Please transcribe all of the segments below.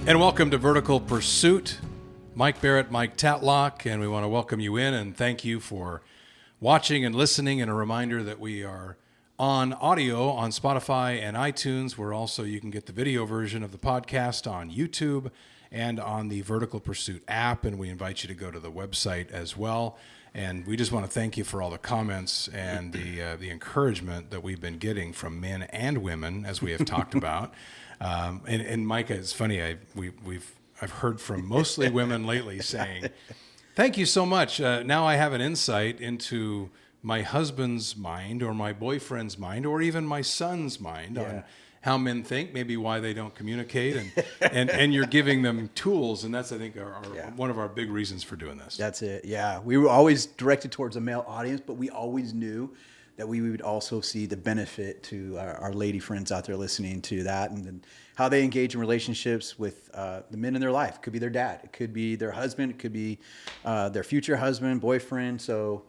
And welcome to Vertical Pursuit. Mike Barrett, Mike Tatlock, and we want to welcome you in and thank you for watching and listening. And a reminder that we are on audio on Spotify and iTunes, where also you can get the video version of the podcast on YouTube and on the Vertical Pursuit app. And we invite you to go to the website as well. And we just want to thank you for all the comments and the encouragement that we've been getting from men and women, as we have talked about. And Micah, it's funny. I've heard from mostly women lately saying, "Thank you so much. Now I have an insight into my husband's mind, or my boyfriend's mind, or even my son's mind on how men think, maybe why they don't communicate, and you're giving them tools, and that's, I think, one of our big reasons for doing this." That's it. Yeah, we were always directed towards a male audience, but we always knew that we would also see the benefit to our lady friends out there listening to that, and then how they engage in relationships with the men in their life. It could be their dad, it could be their husband, it could be their future husband, boyfriend. So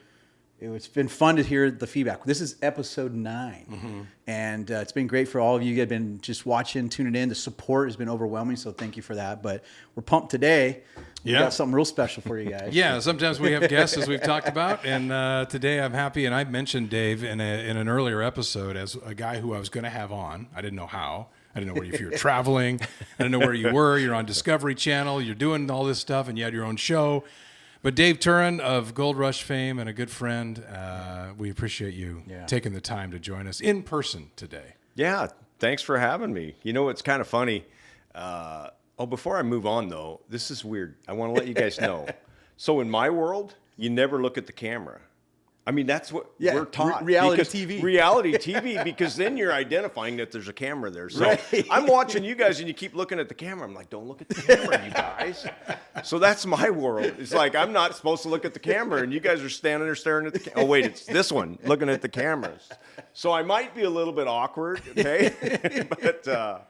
it's been fun to hear the feedback. This is episode 9, and it's been great for all of you. You have been just watching, tuning in. The support has been overwhelming, so thank you for that. But we're pumped today. We got something real special for you guys. Yeah, sometimes we have guests, as we've talked about, and today I'm happy, and I mentioned Dave in an earlier episode as a guy who I was going to have on. I didn't know how. I didn't know if you were traveling. I didn't know where you were. You're on Discovery Channel. You're doing all this stuff, and you had your own show. But Dave Turin of Gold Rush fame and a good friend, we appreciate you taking the time to join us in person today. Yeah, thanks for having me. You know, it's kind of funny. Before I move on, though, this is weird. I want to let you guys know. So in my world, you never look at the camera. I mean, that's what we're taught. Reality TV. Reality TV, because then you're identifying that there's a camera there. So I'm watching you guys, and you keep looking at the camera. I'm like, don't look at the camera, you guys. So that's my world. It's like I'm not supposed to look at the camera, and you guys are standing there staring at the camera. Oh, wait, it's this one, looking at the cameras. So I might be a little bit awkward, okay? But,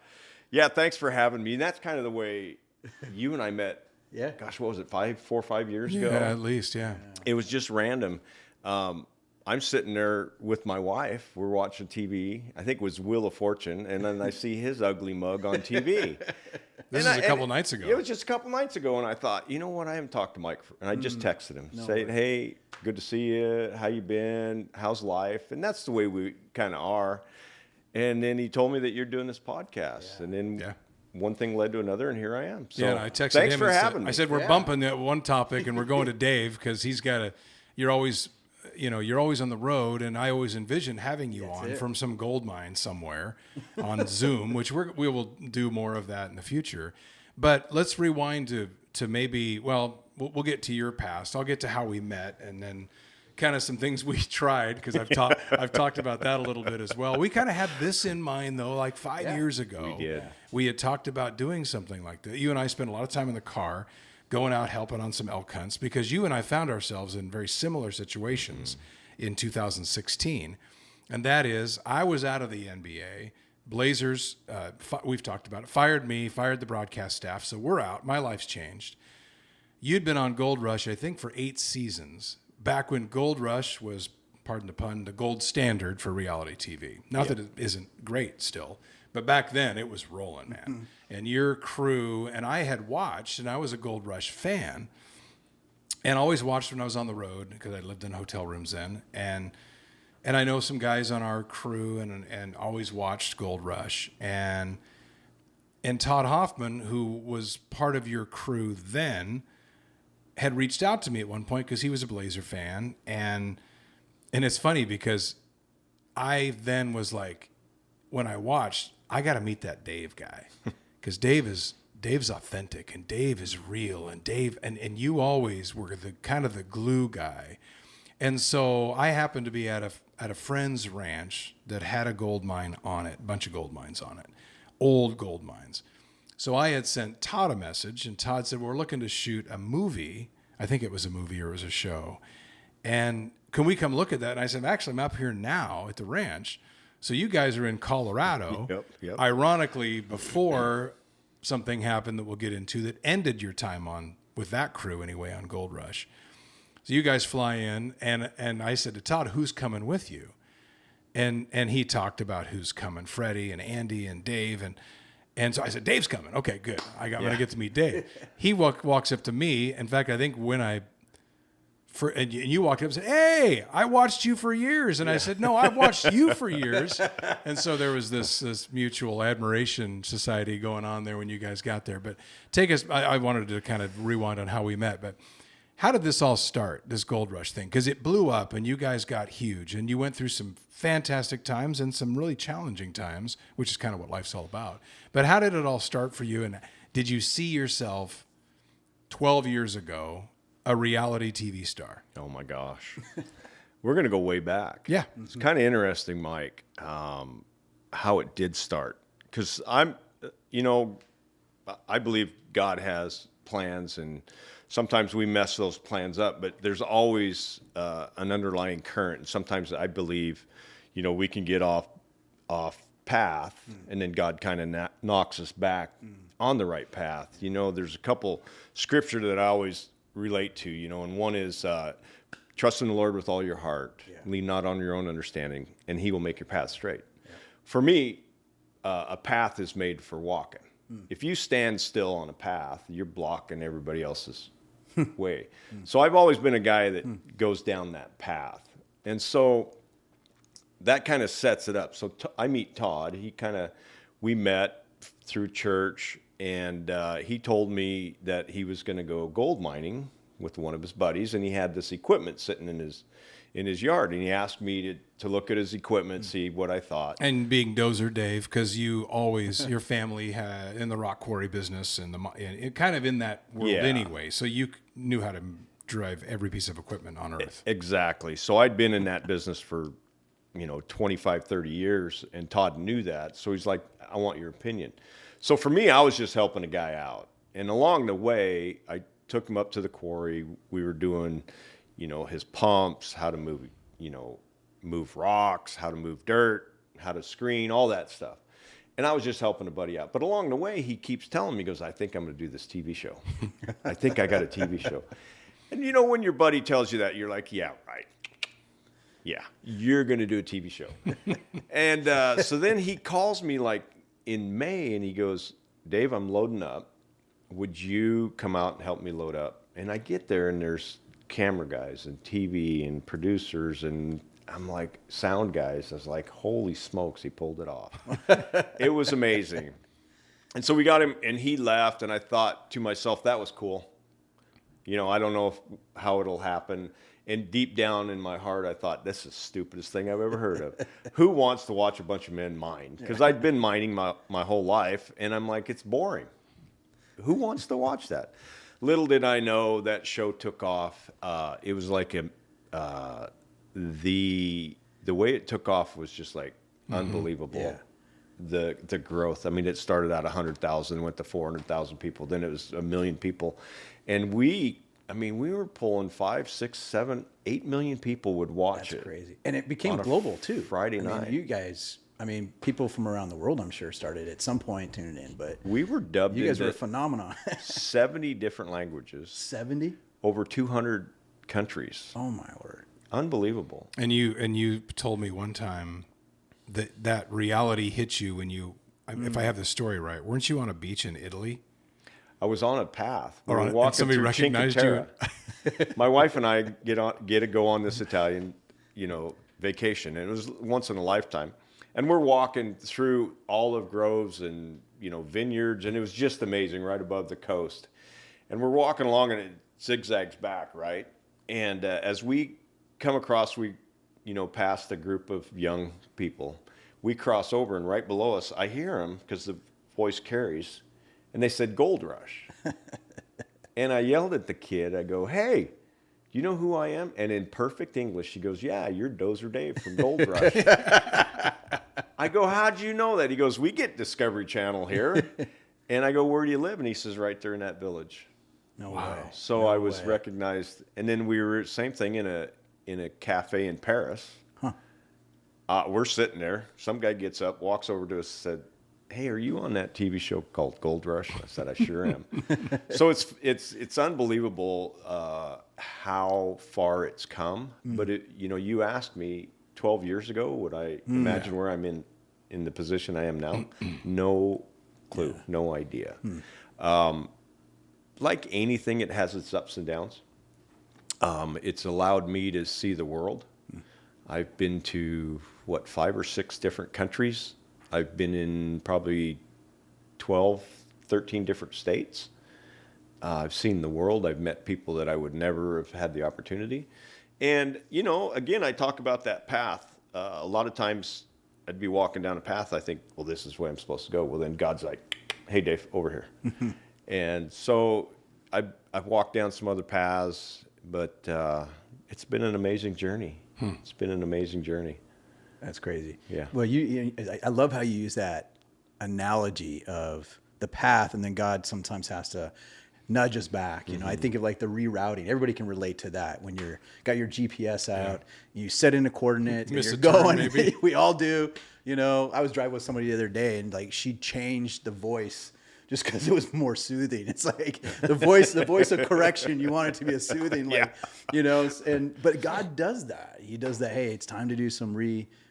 yeah, thanks for having me. And that's kind of the way you and I met. Yeah. Gosh, what was it, 4 or 5 years ago? Yeah, at least, yeah. It was just random. I'm sitting there with my wife. We're watching TV. I think it was Wheel of Fortune. And then I see his ugly mug on TV. This is a couple nights ago. It was just a couple nights ago. And I thought, you know what? I haven't talked to Mike. And I just texted him saying, hey, good to see you. How you been? How's life? And that's the way we kind of are. And then he told me that you're doing this podcast. And then one thing led to another, and here I am. So and I texted thanks him for and having me. I said, we're bumping that one topic, and we're going to Dave, because he's got you're always on the road, and I always envision having you from some gold mine somewhere on Zoom, which we will do more of that in the future. But let's rewind to maybe, we'll get to your past. I'll get to how we met, and then kind of some things we tried, because I've talked about that a little bit as well. We kind of had this in mind, though, like 5 years ago. We did. We had talked about doing something like that. You and I spent a lot of time in the car, going out helping on some elk hunts, because you and I found ourselves in very similar situations in 2016. And that is, I was out of the NBA. Blazers, we've talked about it, fired me, fired the broadcast staff. So we're out. My life's changed. You'd been on Gold Rush, I think, for 8 seasons, back when Gold Rush was, pardon the pun, the gold standard for reality TV. Not that it isn't great still, but back then it was rolling, man. And your crew, and I had watched, and I was a Gold Rush fan, and always watched when I was on the road, because I lived in hotel rooms then, and I know some guys on our crew, and always watched Gold Rush, and Todd Hoffman, who was part of your crew then, had reached out to me at one point because he was a Blazer fan, and it's funny because I then was like, when I watched, I got to meet that Dave guy, because Dave's authentic, and Dave is real, and Dave and you always were the kind of the glue guy. And so I happened to be at a friend's ranch that had a gold mine on it, a bunch of gold mines on it, old gold mines. So I had sent Todd a message, and Todd said, we're looking to shoot a movie. I think it was a movie or it was a show. And can we come look at that? And I said, actually, I'm up here now at the ranch. So you guys are in Colorado. Yep. Ironically, before something happened that we'll get into that ended your time on, with that crew anyway, on Gold Rush. So you guys fly in, and I said to Todd, who's coming with you? And he talked about who's coming, Freddie and Andy and Dave. And so I said, Dave's coming. Okay, good. I'm going to get to meet Dave. He walks up to me. In fact, I think when and you walked up and said, hey, I watched you for years. And I said, no, I've watched you for years. And so there was this mutual admiration society going on there when you guys got there. But take us, I wanted to kind of rewind on how we met. But how did this all start, this Gold Rush thing? Because it blew up and you guys got huge and you went through some fantastic times and some really challenging times, which is kind of what life's all about. But how did it all start for you? And did you see yourself 12 years ago a reality TV star? Oh my gosh. We're going to go way back. Yeah. It's kind of interesting, Mike, how it did start. Because I believe God has plans, and sometimes we mess those plans up, but there's always an underlying current. And sometimes I believe, we can get off path, and then God kind of knocks us back on the right path. There's a couple scripture that I always relate to, and one is trust in the Lord with all your heart, lean not on your own understanding, and he will make your path straight. Yeah. For me, a path is made for walking. If you stand still on a path, you're blocking everybody else's way. So I've always been a guy that goes down that path. And so that kind of sets it up. So I meet Todd. We met through church, and he told me that he was going to go gold mining with one of his buddies, and he had this equipment sitting in his yard, and he asked me to look at his equipment, see what I thought. And being Dozer Dave, because you always your family had in the rock quarry business and kind of in that world anyway, so you knew how to drive every piece of equipment on earth. Exactly. So I'd been in that business for 25, 30 years, and Todd knew that. So he's like, I want your opinion. So for me, I was just helping a guy out. And along the way, I took him up to the quarry. We were doing, his pumps, how to move rocks, how to move dirt, how to screen, all that stuff. And I was just helping a buddy out. But along the way, he keeps telling me, he goes, I think I'm going to do this TV show. I think I got a TV show. And when your buddy tells you that, you're like, yeah, right. Yeah, you're going to do a TV show. And so then he calls me like in May, and he goes, Dave, I'm loading up. Would you come out and help me load up? And I get there, and there's camera guys and TV and producers, and I'm like, sound guys. I was like, holy smokes, he pulled it off. It was amazing. And so we got him, and he left, and I thought to myself, that was cool. I don't know how it'll happen. And deep down in my heart, I thought, this is the stupidest thing I've ever heard of. Who wants to watch a bunch of men mine? Because I'd been mining my whole life, and I'm like, it's boring. Who wants to watch that? Little did I know that show took off. It was like the way it took off was just like unbelievable. Yeah. The growth. I mean, it started at 100,000, went to 400,000 people. Then it was 1 million people. And we were pulling 5, 6, 7, 8 million people would watch it. That's crazy. And it became global too. Friday night. You guys, people from around the world, I'm sure, started at some point tuning in. But we were dubbed. You guys were a phenomenon. 70 different languages. 70? Over 200 countries. Oh my word! Unbelievable. And you told me one time that reality hit you when you, if I have the story right, weren't you on a beach in Italy? I was on a path. We were walking somebody through recognized Cinque you. My wife and I get to go on this Italian, vacation, and it was once in a lifetime. And we're walking through olive groves and vineyards, and it was just amazing, right above the coast. And we're walking along, and it zigzags back, right? And as we come across, we past a group of young people. We cross over, and right below us, I hear them because the voice carries. And they said, Gold Rush. And I yelled at the kid. I go, hey, do you know who I am? And in perfect English, she goes, yeah, you're Dozer Dave from Gold Rush. I go, how'd you know that? He goes, we get Discovery Channel here. And I go, where do you live? And he says, right there in that village. No way. So I was recognized. And then we were, same thing, in a cafe in Paris. Huh. We're sitting there. Some guy gets up, walks over to us, and said, hey, are you on that TV show called Gold Rush? I said, I sure am. So it's unbelievable how far it's come. But you asked me 12 years ago, would I imagine where I'm in the position I am now? No clue, no idea. Like anything, it has its ups and downs. It's allowed me to see the world. I've been to, 5 or 6 different countries. I've been in probably 12, 13 different states. I've seen the world. I've met people that I would never have had the opportunity. And, again, I talk about that path. A lot of times I'd be walking down a path. I think, well, this is where I'm supposed to go. Well, then God's like, hey, Dave, over here. And so I've walked down some other paths, but it's been an amazing journey. It's been an amazing journey. That's crazy. Yeah. Well, I love how you use that analogy of the path, and then God sometimes has to nudge us back. I think of like the rerouting. Everybody can relate to that. When you're got your GPS out, you set in a coordinate, and you're going. Maybe. We all do. I was driving with somebody the other day, and like she changed the voice just because it was more soothing. It's like the voice of correction. You want it to be a soothing, but God does that. He does that. Hey, it's time to do some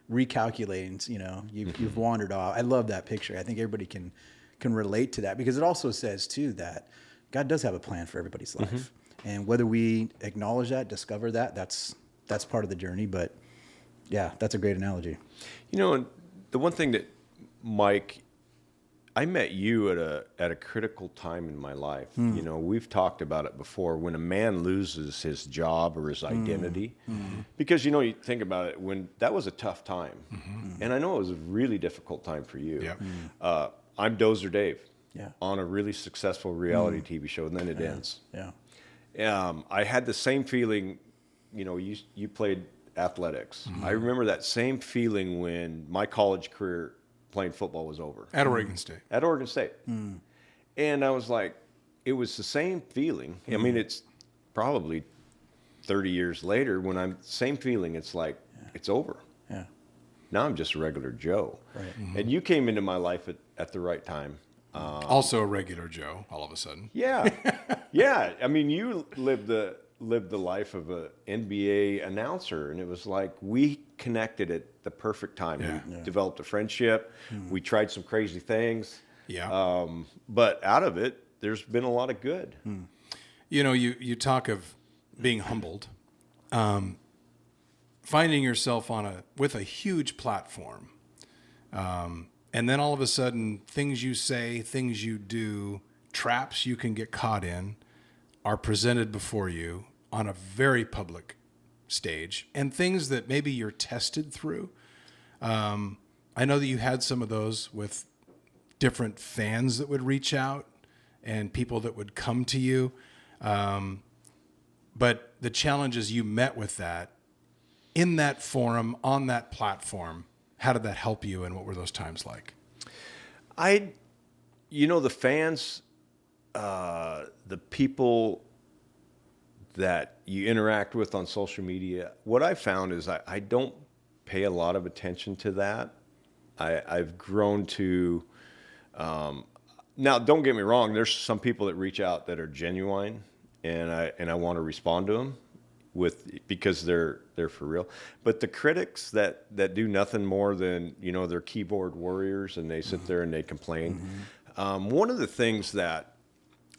recalculating. You've wandered off. I love that picture. I think everybody can relate to that, because it also says too that God does have a plan for everybody's life. And whether we acknowledge that, discover that, that's part of the journey. But yeah, that's a great analogy. And the one thing that, Mike, I met you at a critical time in my life. We've talked about it before. When a man loses his job or his identity, because you think about it, when that was a tough time, and I know it was a really difficult time for you. Yeah. I'm Dozer Dave, Yeah. on a really successful reality TV show, and then it ends. Yeah. I had the same feeling. You played athletics. I remember that same feeling when my college career playing football was over. At Oregon State. At Oregon State. And I was like, it was the same feeling. I mean, it's probably 30 years later same feeling. It's like, it's over. Yeah. Now I'm just a regular Joe. Right. And you came into my life at the right time. Also a regular Joe, all of a sudden. Yeah. Yeah. I mean, you lived the life of an NBA announcer, and it was like we connected at the perfect time. Yeah. We developed a friendship. We tried some crazy things. Yeah. But out of it, there's been a lot of good. You talk of being humbled, finding yourself with a huge platform, and then all of a sudden, things you say, things you do, traps you can get caught in, are presented before you on a very public stage, and things that maybe you're tested through. I know that you had some of those with different fans that would reach out and people that would come to you. But the challenges you met with that in that forum, on that platform, how did that help you, and what were those times like? The fans, the people that you interact with on social media, what I found is I don't pay a lot of attention to that. I've grown to, now don't get me wrong, there's some people that reach out that are genuine, and I want to respond to them because they're for real. But the critics that do nothing more than, they're keyboard warriors, and they sit there and they complain. One of the things that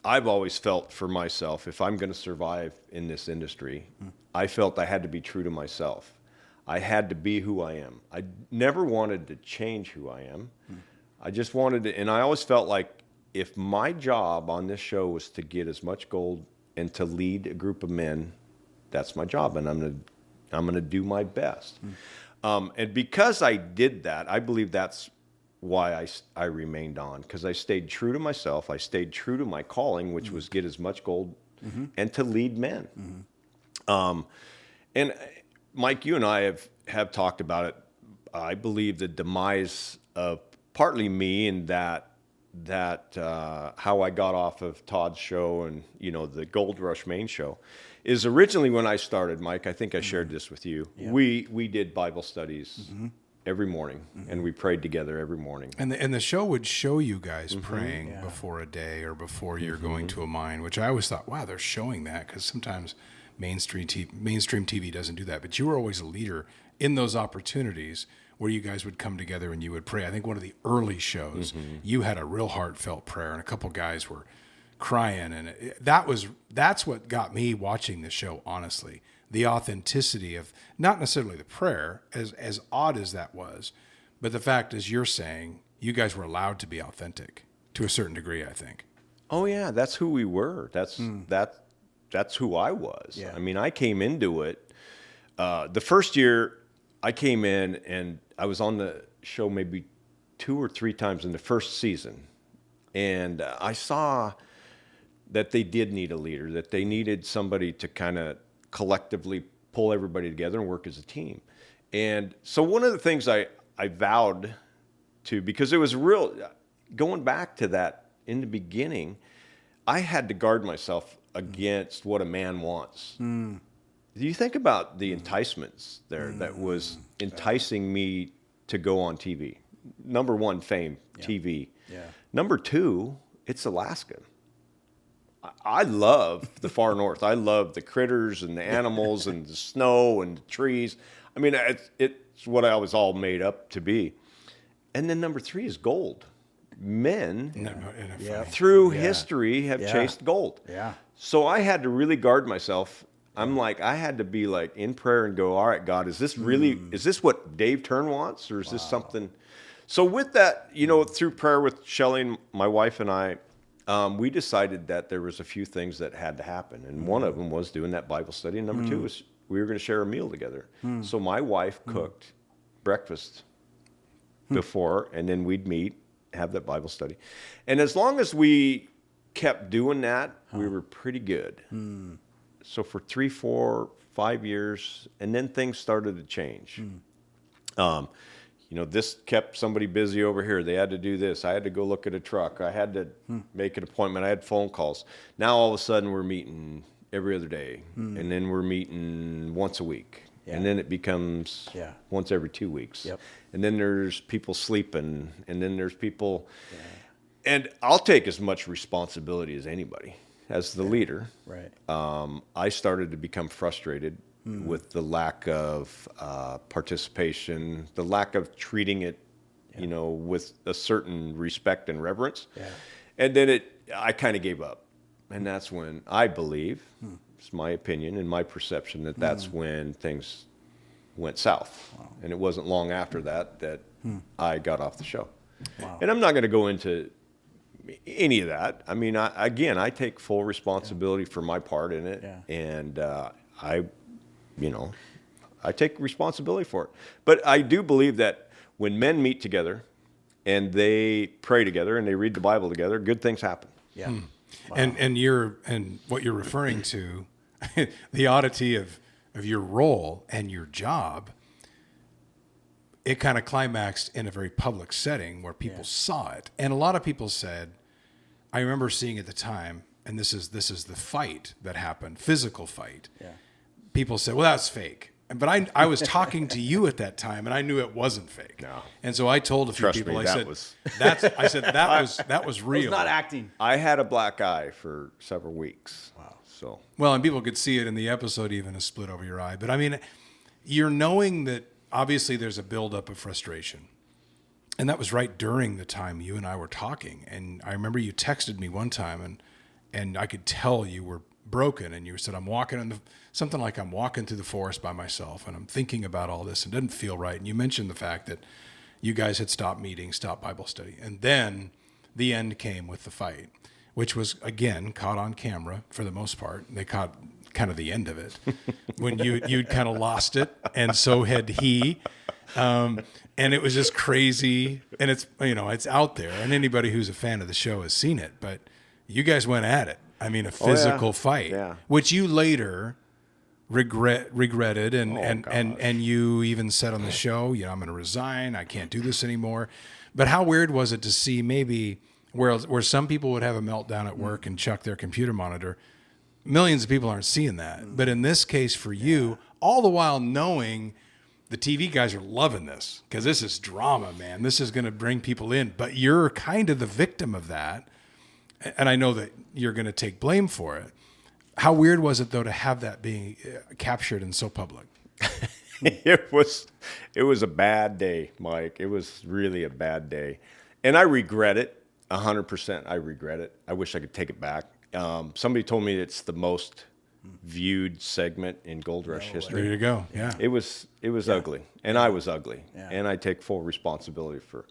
I've always felt for myself, if I'm going to survive in this industry, I felt I had to be true to myself. I had to be who I am. I never wanted to change who I am. I just wanted to, and I always felt like if my job on this show was to get as much gold and to lead a group of men, that's my job, and I'm gonna do my best. And because I did that, I believe that's why I remained on, because I stayed true to myself. I stayed true to my calling, which was get as much gold and to lead men. And Mike, you and I have talked about it. I believe the demise of partly me, and that how I got off of Todd's show and the Gold Rush main show is originally when I started, Mike. I think I shared this with you. Yeah. We did Bible studies every morning, and we prayed together every morning. And the show would show you guys praying before a day or before you're going to a mine, which I always thought, wow, they're showing that, because sometimes mainstream TV doesn't do that. But you were always a leader in those opportunities where you guys would come together and you would pray. I think one of the early shows, you had a real heartfelt prayer, and a couple guys were crying, and that's what got me watching the show, honestly. The authenticity of not necessarily the prayer, as odd as that was, but the fact, as you're saying, you guys were allowed to be authentic to a certain degree, I think. Oh yeah, that's who we were. That's who I was. Yeah. I mean, I came into it. The first year I came in, and I was on the show maybe 2 or 3 times in the first season, and I saw that they did need a leader, that they needed somebody to kind of collectively pull everybody together and work as a team. And so one of the things I vowed to, because it was real, going back to that in the beginning, I had to guard myself against what a man wants. Do you think about the enticements there that was enticing me to go on TV? Number one, fame, TV. Yeah. Number 2, it's Alaska. I love the far north. I love the critters and the animals and the snow and the trees. I mean, it's what I was all made up to be. And then number 3 is gold. Men through history have chased gold. Yeah. So I had to really guard myself. I'm like, I had to be like in prayer and go, all right, God, is this really, is this what Dave Turin wants, or is this something? So with that, through prayer with Shelly and my wife and I, we decided that there was a few things that had to happen. And one of them was doing that Bible study. And number 2 was we were going to share a meal together. So my wife cooked breakfast before, and then we'd meet, have that Bible study. And as long as we kept doing that, we were pretty good. So for 3, 4, 5 years, and then things started to change. This kept somebody busy over here. They had to do this. I had to go look at a truck. I had to make an appointment. I had phone calls. Now all of a sudden we're meeting every other day, and then we're meeting once a week. Yeah. And then it becomes once every 2 weeks. Yep. And then there's people sleeping, and then there's people. Yeah. And I'll take as much responsibility as anybody. As the leader, Right. I started to become frustrated with the lack of participation, the lack of treating it, with a certain respect and reverence. Yeah. And then I kind of gave up. And that's when I believe, it's my opinion and my perception, that's when things went south. Wow. And it wasn't long after that I got off the show. Wow. And I'm not going to go into any of that. I mean, I take full responsibility for my part in it, and I take responsibility for it. But I do believe that when men meet together and they pray together and they read the Bible together, good things happen. Yeah. Wow. And what you're referring to, the oddity of your role and your job, it kind of climaxed in a very public setting where people saw it. And a lot of people said, I remember seeing at the time, and this is the fight that happened, physical fight. Yeah. People said, well, that's fake. But I was talking to you at that time, and I knew it wasn't fake. No. And so I told a few people, that was real. It was not acting. I had a black eye for several weeks. Wow. So. Well, and people could see it in the episode, even a split over your eye. But I mean, you're knowing that obviously there's a buildup of frustration. And that was right during the time you and I were talking. And I remember you texted me one time, and I could tell you were broken. And you said, I'm walking through the forest by myself, and I'm thinking about all this, and it doesn't feel right. And you mentioned the fact that you guys had stopped meeting, stopped Bible study. And then the end came with the fight, which was, again, caught on camera for the most part. They caught kind of the end of it when you'd kind of lost it, and so had he. And it was just crazy, and it's out there, and anybody who's a fan of the show has seen it, but you guys went at it. I mean, a physical fight, which you later regretted, and you even said on the show, I'm going to resign. I can't do this anymore. But how weird was it to see maybe where some people would have a meltdown at work and chuck their computer monitor? Millions of people aren't seeing that. But in this case for you, all the while knowing the TV guys are loving this because this is drama, man. This is going to bring people in. But you're kind of the victim of that. And I know that you're going to take blame for it. How weird was it, though, to have that being captured and so public? it was a bad day, Mike. It was really a bad day. And I regret it, 100%. I regret it. I wish I could take it back. Somebody told me it's the most viewed segment in Gold Rush history. There you go. Yeah. It was ugly, and I was ugly, and I take full responsibility for.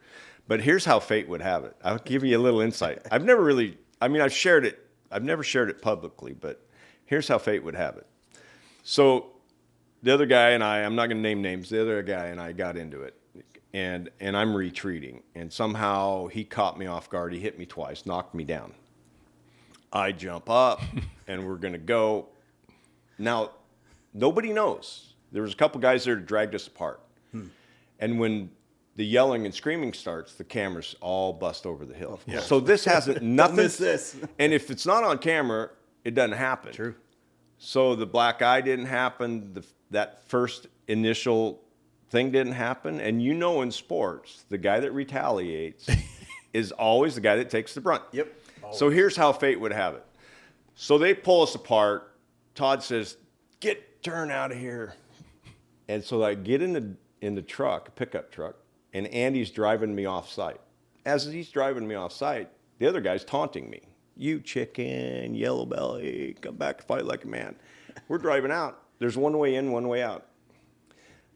But here's how fate would have it. I'll give you a little insight. I've shared it. I've never shared it publicly, but here's how fate would have it. So the other guy and I'm not going to name names. The other guy and I got into it, and I'm retreating, and somehow he caught me off guard. He hit me twice, knocked me down. I jump up, and we're going to go. Now, nobody knows. There was a couple guys there that dragged us apart. And when the yelling and screaming starts, the cameras all bust over the hill. Yeah. So this hasn't nothing. Miss this. And if it's not on camera, it doesn't happen. True. So the black eye didn't happen. That first initial thing didn't happen. And in sports, the guy that retaliates is always the guy that takes the brunt. Yep. Always. So here's how fate would have it. So they pull us apart. Todd says, turn out of here. And so I get in the truck, a pickup truck, and Andy's driving me off site. As he's driving me off site, the other guy's taunting me. You chicken, yellow belly, come back to fight like a man. We're driving out. There's one way in, one way out.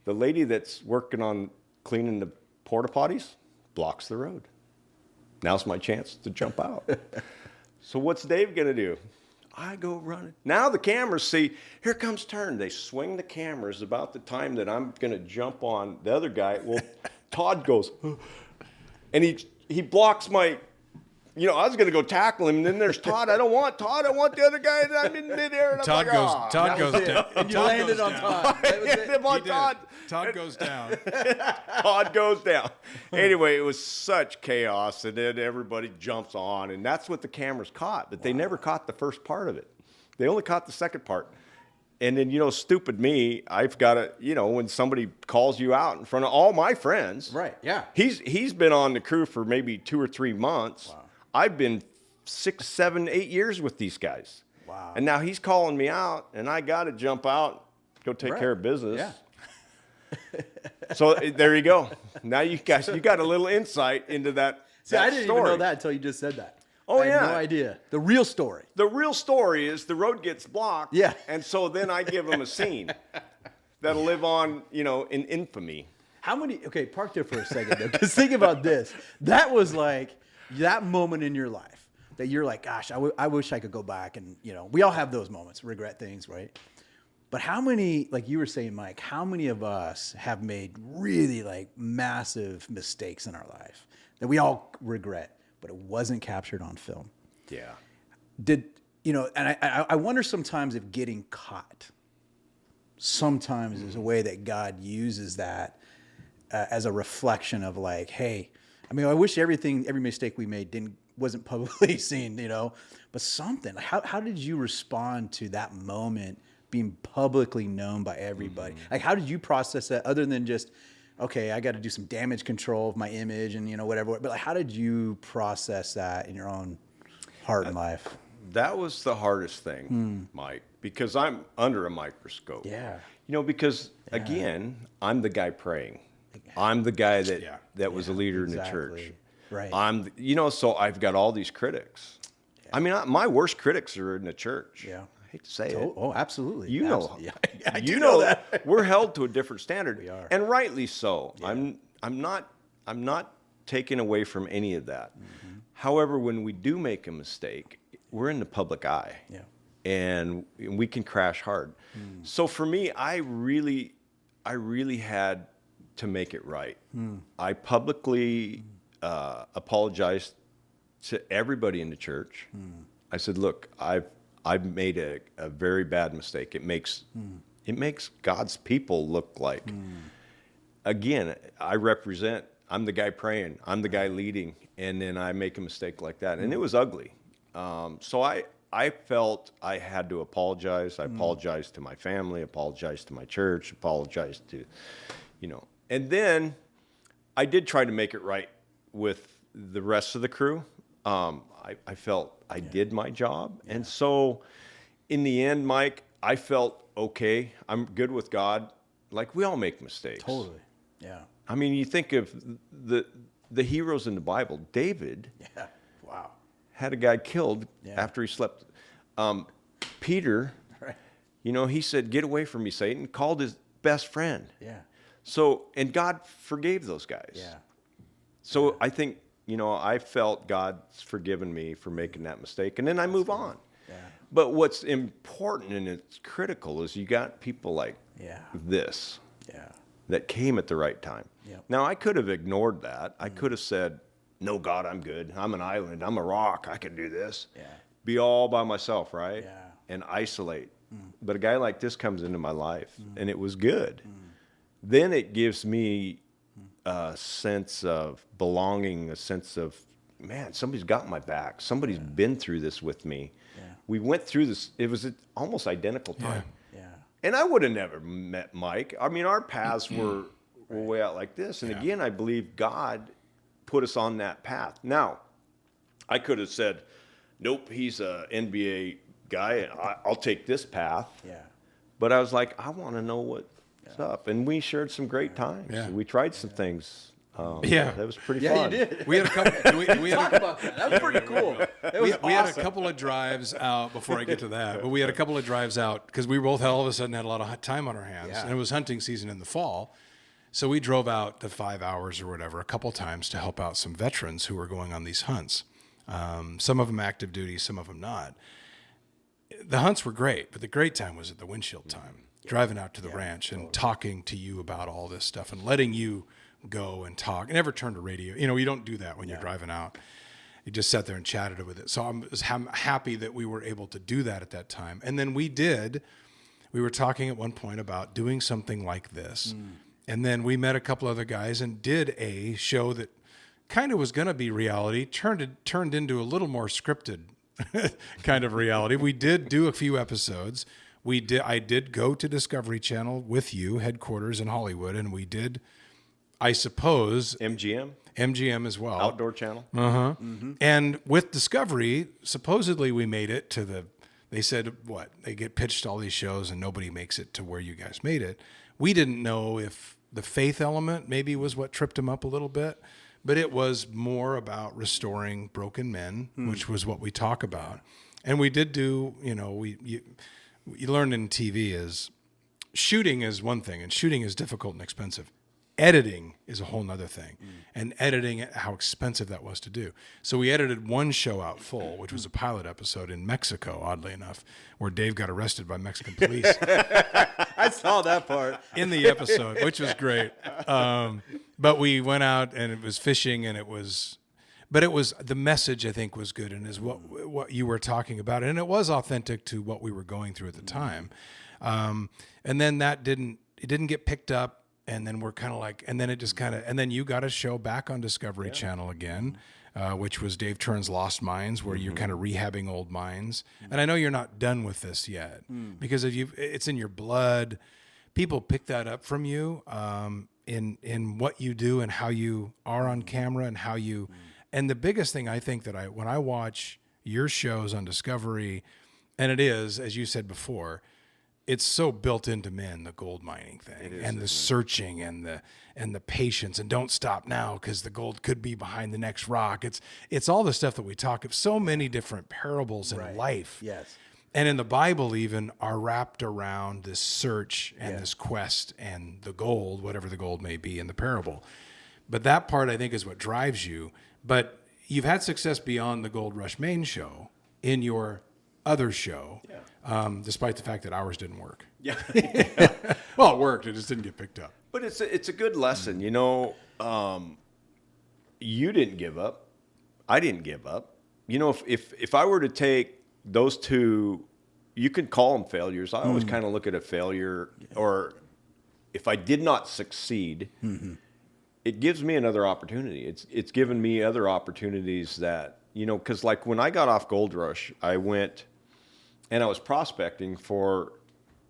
The lady that's working on cleaning the porta potties blocks the road. Now's my chance to jump out. So what's Dave going to do? I go running. Now the cameras see, here comes turn. They swing the cameras about the time that I'm going to jump on the other guy. Well, Todd goes, and he blocks my, I was going to go tackle him, and then there's Todd. I don't want Todd. I want the other guy. And I'm in midair. And Todd goes down. And you landed on Todd. That was it. Him on Todd. Todd goes down. Todd goes down. Anyway, it was such chaos, and then everybody jumps on, and that's what the cameras caught. But they never caught the first part of it. They only caught the second part. And then, stupid me, I've got to, when somebody calls you out in front of all my friends. Right, yeah. He's been on the crew for maybe 2 or 3 months. Wow. I've been 6, 7, 8 years with these guys. Wow. And now he's calling me out, and I got to jump out, go take care of business. Yeah. So there you go. Now you got a little insight into that. See, I didn't story. even know that until you just said that. Oh, I had no idea. The real story. The real story is the road gets blocked. Yeah. And so then I give them a scene that'll live on, in infamy. Okay, park there for a second though, because think about this. That was like that moment in your life that you're like, gosh, I wish I could go back and, we all have those moments, regret things, right? But how many, like you were saying, Mike, how many of us have made really like massive mistakes in our life that we all regret, but it wasn't captured on film? Yeah. And I wonder sometimes if getting caught sometimes is a way that God uses that as a reflection of like, hey, I wish every mistake we made wasn't publicly seen, but something. How did you respond to that moment being publicly known by everybody? Like, how did you process that other than just, okay, I got to do some damage control of my image and, whatever. But like, how did you process that in your own heart and life? That was the hardest thing, Mike, because I'm under a microscope. Yeah. Because again, I'm the guy praying. I'm the guy that was a leader in the church. Right. So I've got all these critics. Yeah. My worst critics are in the church. Yeah. I hate to say it. Oh, absolutely. Yeah, I do know that. We're held to a different standard. We are. And rightly so. Yeah. I'm not taking away from any of that. Mm-hmm. However, when we do make a mistake, we're in the public eye. Yeah. And we can crash hard. So for me, I really had to make it right. I publicly apologized to everybody in the church. I said, look, I've made a very bad mistake. It makes God's people look like, again, I'm the guy praying, I'm the guy leading, and then I make a mistake like that. And it was ugly. So I felt I had to apologize. I apologized to my family, apologized to my church, apologized to, and then I did try to make it right with the rest of the crew. I felt I did my job. And so in the end, Mike, I felt okay. I'm good with God. like we all make mistakes. Totally. Yeah. I mean, you think of the heroes in the Bible. David Yeah. Wow. had a guy killed Yeah. after he slept. Peter, Right. he said, "Get away from me, Satan," called his best friend. Yeah. So, and God forgave those guys. Yeah. So I think, I felt God's forgiven me for making that mistake. And then I move on. Yeah. But what's important and it's critical is you got people like Yeah. this Yeah. that came at the right time. Yep. Now, I could have ignored that. I could have said, "No, God, I'm good. I'm an island. I'm a rock. I can do this." Yeah. Be all by myself, right? Yeah. And isolate. But a guy like this comes into my life, and it was good. Then it gives me a sense of belonging, a sense of, man, somebody's got my back. Somebody's been through this with me. Yeah. We went through this. It was an almost identical time. Yeah. And I would have never met Mike. I mean, our paths were way out like this. And again, I believe God put us on that path. Now, I could have said, "Nope, he's an NBA guy. I'll take this path." Yeah. But I was like, I want to know what's up. And we shared some great times. Yeah. We tried some things. Yeah. That was pretty Yeah, fun. you did. We had a couple. We had Talk about that. That was pretty cool. That was we had a awesome. couple of drives out before I get to that, but we had a couple of drives out because we both all of a sudden had a lot of time on our hands, Yeah. and it was hunting season in the fall. So we drove out to 5 hours or whatever a couple times to help out some veterans who were going on these hunts. Some of them active duty, some of them not. The hunts were great, but the great time was at the windshield time, driving out to the ranch and talking to you about all this stuff and letting you go and talk. I never turned to radio. You don't do that when you're driving out. You just sat there and chatted with it. So I'm happy that we were able to do that at that time. And then we were talking at one point about doing something like this. And then we met a couple other guys and did a show that kind of was going to be reality, turned into a little more scripted kind of reality. We did do a few episodes. I did go to Discovery Channel with you, headquarters in Hollywood, and we did, I suppose, MGM as well. Outdoor channel. And with Discovery, supposedly we made it to they said, they get pitched all these shows and nobody makes it to where you guys made it. We didn't know if the faith element maybe was what tripped them up a little bit, but it was more about restoring broken men, which was what we talk about. And we did do, you learn in TV is shooting is one thing, and shooting is difficult and expensive. Editing is a whole nother thing. And editing, how expensive that was to do. So we edited one show out full, which was a pilot episode in Mexico, oddly enough, where Dave got arrested by Mexican police I saw that part. in the episode, which was great. But we went out and it was fishing and but it was, the message I think was good and is what you were talking about. And it was authentic to what we were going through at the time. And then it didn't get picked up. And then we're kind of like, and then it just kind of, and then you got a show back on Discovery Channel again, which was Dave Turin's Lost Mines, where you're kind of rehabbing old mines. And I know you're not done with this yet because it's in your blood. People pick that up from you in what you do and how you are on camera and how you, and the biggest thing I think that when I watch your shows on Discovery, and it is, as you said before, it's so built into men, the gold mining thing and the searching and the patience and don't stop now because the gold could be behind the next rock. It's all the stuff that we talk of. So many different parables in life. Yes. And in the Bible even are wrapped around this search and this quest and the gold, whatever the gold may be in the parable. But that part I think is what drives you. But you've had success beyond the Gold Rush main show in your other show. Despite the fact that ours didn't work. Yeah. Well, it worked. It just didn't get picked up. But it's a good lesson. You didn't give up. I didn't give up. If I were to take those two, you could call them failures. I always kind of look at a failure, or if I did not succeed, it gives me another opportunity. It's given me other opportunities that, because like when I got off Gold Rush, I went and I was prospecting for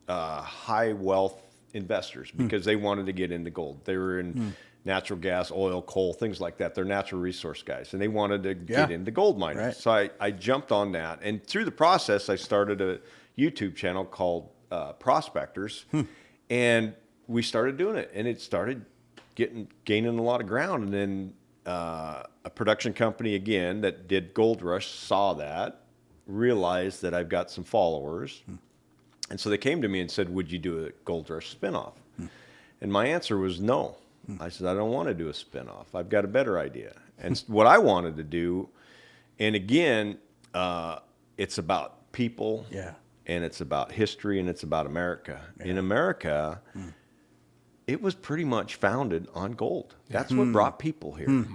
high wealth investors because they wanted to get into gold. They were in natural gas, oil, coal, things like that. They're natural resource guys, and they wanted to get into gold mining. Right. So I jumped on that. And through the process, I started a YouTube channel called Prospectors. And we started doing it, and it started gaining a lot of ground. And then a production company again that did Gold Rush saw that, realized that I've got some followers, and so they came to me and said, "Would you do a Gold Rush spinoff?" And my answer was no. I said, "I don't want to do a spinoff. I've got a better idea." And what I wanted to do, and again, it's about people, and it's about history, and it's about America. In America, it was pretty much founded on gold. That's what brought people here.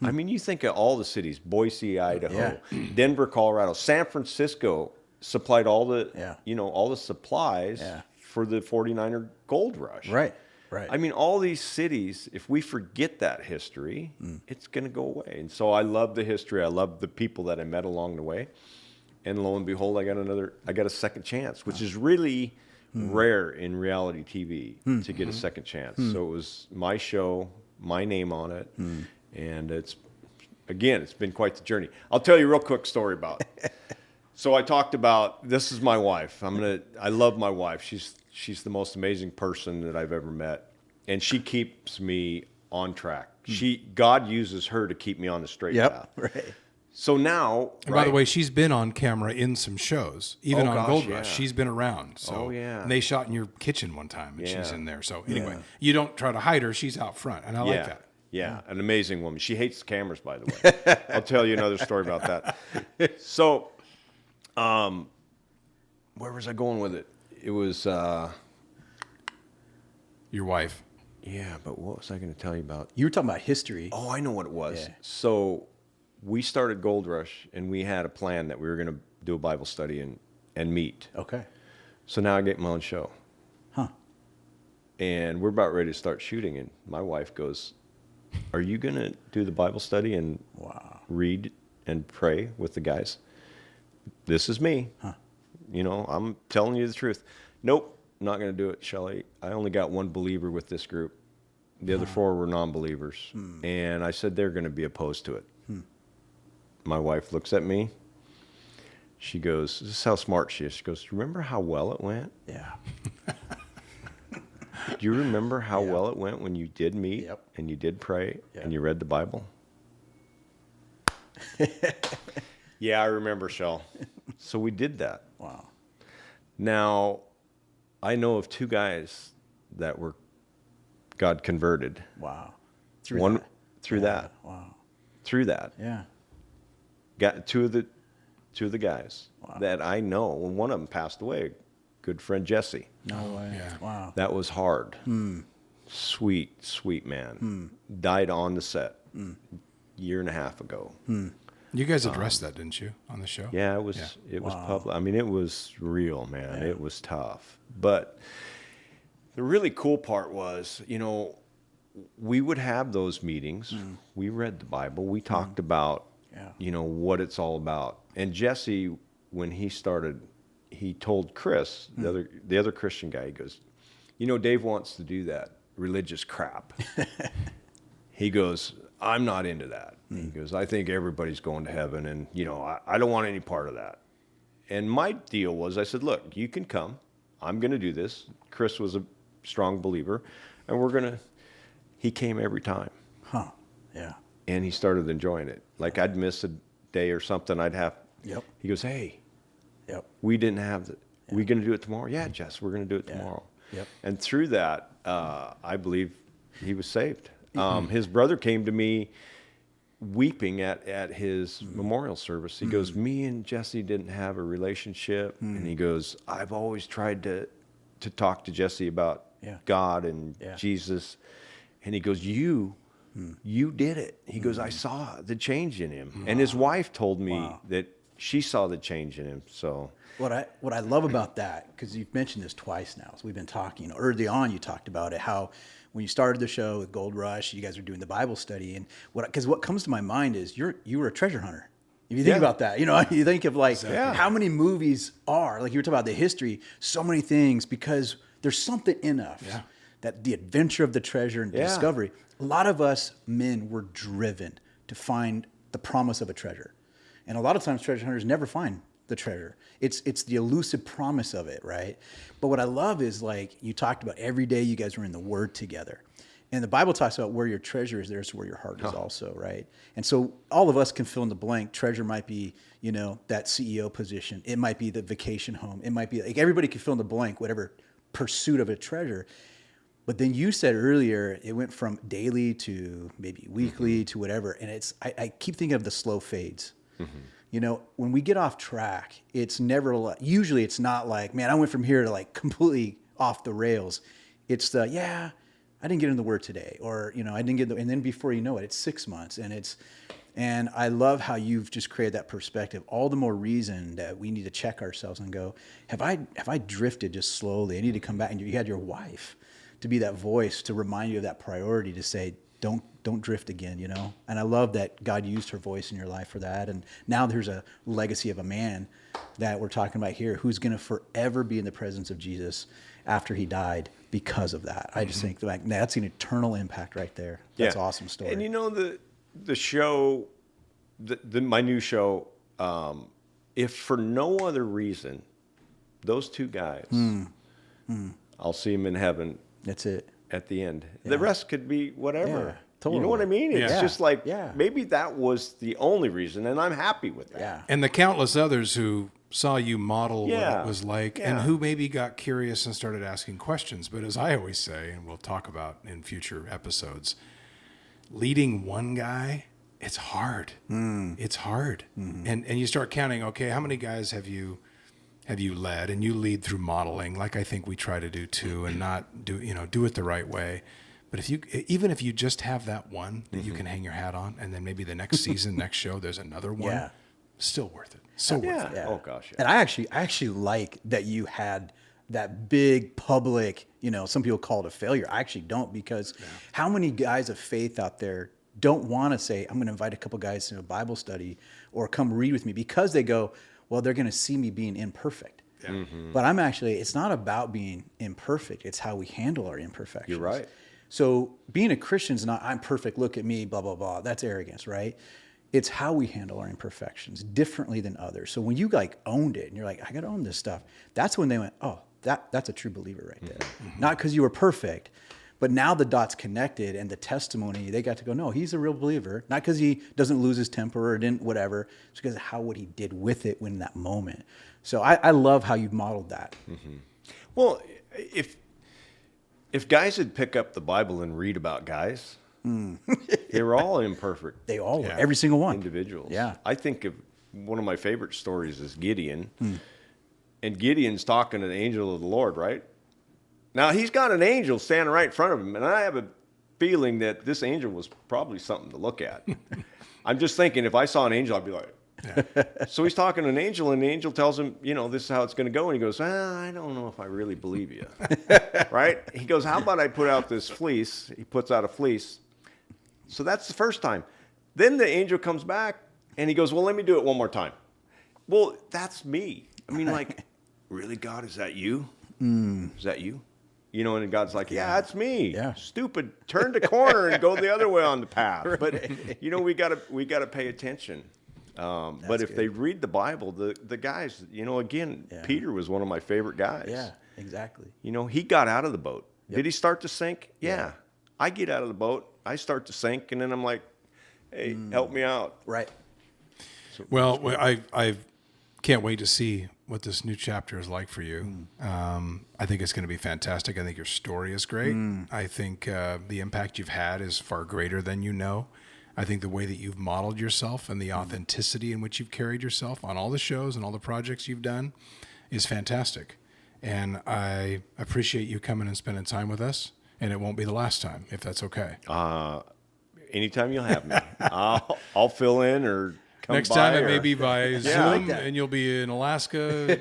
I mean, you think of all the cities: Boise, Idaho, Denver, Colorado, San Francisco supplied all the, all the supplies for the 49er gold rush. Right. I mean, all these cities, if we forget that history, it's going to go away. And so I love the history. I love the people that I met along the way. And lo and behold, I got a second chance, which is really rare in reality TV to get a second chance. So it was my show, my name on it. And it's been quite the journey. I'll tell you a real quick story about it. So I talked about, this is my wife. I love my wife. She's the most amazing person that I've ever met. And she keeps me on track. God uses her to keep me on the straight path. Right. So now, and by the way, she's been on camera in some shows, even on Gold Rush. Yeah. She's been around. So, and they shot in your kitchen one time, and she's in there. So anyway, you don't try to hide her; she's out front, and I like that. Yeah, an amazing woman. She hates cameras, by the way. I'll tell you another story about that. So, where was I going with it? It was your wife. Yeah, but what was I going to tell you about? You were talking about history. Oh, I know what it was. Yeah. So we started Gold Rush, and we had a plan that we were going to do a Bible study and meet. Okay. So now I get my own show. Huh. And we're about ready to start shooting, and my wife goes, "Are you going to do the Bible study and read and pray with the guys?" This is me. Huh. I'm telling you the truth. Nope, not going to do it, Shelley. I only got one believer with this group. The other four were non-believers. And I said they're going to be opposed to it. My wife looks at me. She goes, this is how smart she is. She goes, remember how well it went? Yeah. Do you remember how well it went when you did meet and you did pray and you read the Bible? Yeah, I remember, Shell. So we did that. Wow. Now, I know of two guys that were God converted. Wow. Through that. Wow. Through that. Yeah. Got two of the guys that I know, and one of them passed away. Good friend Jesse. No way. Yeah. Wow. That was hard. Sweet, sweet man. Died on the set year and a half ago. You guys addressed that, didn't you, on the show? Yeah, it was public. I mean, it was real, man. It was tough. But the really cool part was, we would have those meetings. We read the Bible. We talked about, what it's all about. And Jesse, when he started, he told Chris, the other Christian guy, he goes, Dave wants to do that religious crap. He goes, I'm not into that. He goes, I think everybody's going to heaven, and, I don't want any part of that. And my deal was, I said, look, you can come. I'm going to do this. Chris was a strong believer, and he came every time. Huh. Yeah. And he started enjoying it. Like I'd miss a day or something, I'd have, he goes, hey, we didn't have we going to do it tomorrow? Yeah, Jess, we're going to do it tomorrow. Yep. And through that, I believe he was saved. His brother came to me weeping at his memorial service. He goes, me and Jesse didn't have a relationship. And he goes, I've always tried to talk to Jesse about God and Jesus. And he goes, you did it. He goes, I saw the change in him. And his wife told me that she saw the change in him. So what I love about that, because you've mentioned this twice now, so we've been talking, early on you talked about it, how when you started the show with Gold Rush, you guys were doing the Bible study, and what comes to my mind is you were a treasure hunter. If you think about that, you think of how many movies are, like you were talking about the history, so many things, because there's something in us that the adventure of the treasure and discovery. A lot of us men were driven to find the promise of a treasure. And a lot of times treasure hunters never find the treasure. It's the elusive promise of it, right? But what I love is like you talked about every day you guys were in the Word together. And the Bible talks about where your treasure is, there's where your heart is also, right? And so all of us can fill in the blank. Treasure might be, that CEO position. It might be the vacation home. It might be like everybody can fill in the blank, whatever pursuit of a treasure. But then you said earlier, it went from daily to maybe weekly to whatever. And I keep thinking of the slow fades. When we get off track, it's never, usually it's not like, man, I went from here to like completely off the rails. It's I didn't get in the Word today, or, I didn't get and then before you know it, it's 6 months. And I love how you've just created that perspective. All the more reason that we need to check ourselves and go, have I drifted just slowly? I need to come back. And you had your wife to be that voice to remind you of that priority, to say, don't drift again, And I love that God used her voice in your life for that. And now there's a legacy of a man that we're talking about here who's going to forever be in the presence of Jesus after he died because of that. I just think like that's an eternal impact right there. That's an awesome story. And the show, my new show, if for no other reason, those two guys, I'll see them in heaven. That's it. At the end. Yeah. The rest could be whatever. Yeah, totally. You know what I mean? It's just like, maybe that was the only reason, and I'm happy with that. Yeah. And the countless others who saw you model what it was like, and who maybe got curious and started asking questions. But as I always say, and we'll talk about in future episodes, leading one guy, it's hard. It's hard. And you start counting, okay, how many guys have you led? And you lead through modeling, like I think we try to do too, and not do it the right way. But even if you just have that one that you can hang your hat on, and then maybe the next season, next show, there's another one, still worth it. So worth it. Yeah. Oh gosh. Yeah. And I actually like that you had that big public, some people call it a failure. I actually don't, because how many guys of faith out there don't want to say, I'm going to invite a couple guys to a Bible study or come read with me, because they go, well, they're going to see me being imperfect. Yeah. But it's not about being imperfect. It's how we handle our imperfections. You're right. So being a Christian is not, I'm perfect, look at me, blah, blah, blah. That's arrogance, right? It's how we handle our imperfections differently than others. So when you like owned it and you're like, I got to own this stuff, that's when they went, oh, that's a true believer right there. Not because you were perfect, but now the dots connected and the testimony, they got to go, no, he's a real believer. Not because he doesn't lose his temper or didn't whatever. It's because of what he did with it in that moment. So I love how you've modeled that. Well, if guys would pick up the Bible and read about guys, they were all imperfect. They all were, every single one. Individuals. Yeah. I think of one of my favorite stories is Gideon. And Gideon's talking to the angel of the Lord, right? Now, he's got an angel standing right in front of him, and I have a feeling that this angel was probably something to look at. I'm just thinking, if I saw an angel, I'd be like, So he's talking to an angel, and the angel tells him, this is how it's going to go. And he goes, I don't know if I really believe you. Right? He goes, how about I put out this fleece? He puts out a fleece. So that's the first time. Then the angel comes back, and he goes, well, let me do it one more time. Well, that's me. I mean, like, really, God, is that you? Is that you? And God's like, yeah, it's me. Yeah. Stupid. Turn the corner and go the other way on the path. But, we gotta pay attention. But if they read the Bible, the guys, again, Peter was one of my favorite guys. Yeah, exactly. He got out of the boat. Yep. Did he start to sink? Yeah. I get out of the boat. I start to sink, and then I'm like, hey, help me out. Right. So, well, I can't wait to see what this new chapter is like for you. I think it's going to be fantastic. I think your story is great. I think the impact you've had is far greater than you know. I think the way that you've modeled yourself and the authenticity in which you've carried yourself on all the shows and all the projects you've done is fantastic. And I appreciate you coming and spending time with us. And it won't be the last time, if that's okay. Anytime you'll have me. I'll fill in or come Next by. time it may be by Zoom, and you'll be in Alaska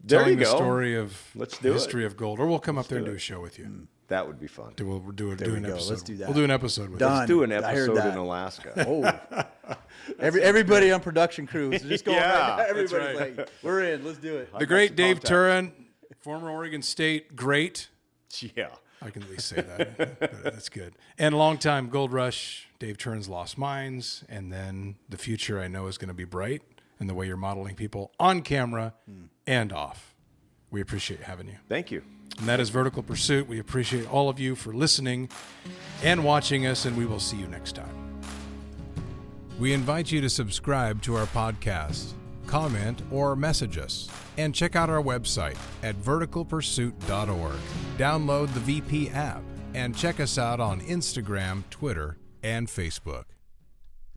telling the story of the history of gold. Or we'll come up there and do a show with you. That would be fun. We'll do an episode. Let's do that. We'll do an episode with you. Let's do an episode in Alaska. Oh, everybody on production crew is just going. Everybody's right. like, we're in. Let's do it. The great Dave Turin, former Oregon State great. Yeah. I can at least say that. That's good. And longtime Gold Rush, Dave Turin's Lost Mines, and then the future I know is going to be bright. and the way you're modeling people on camera and off. We appreciate having you. Thank you. And that is Vertical Pursuit. We appreciate all of you for listening and watching us, and we will see you next time. We invite you to subscribe to our podcast, comment, or message us, and check out our website at verticalpursuit.org. Download the VP app and check us out on Instagram, Twitter, and Facebook.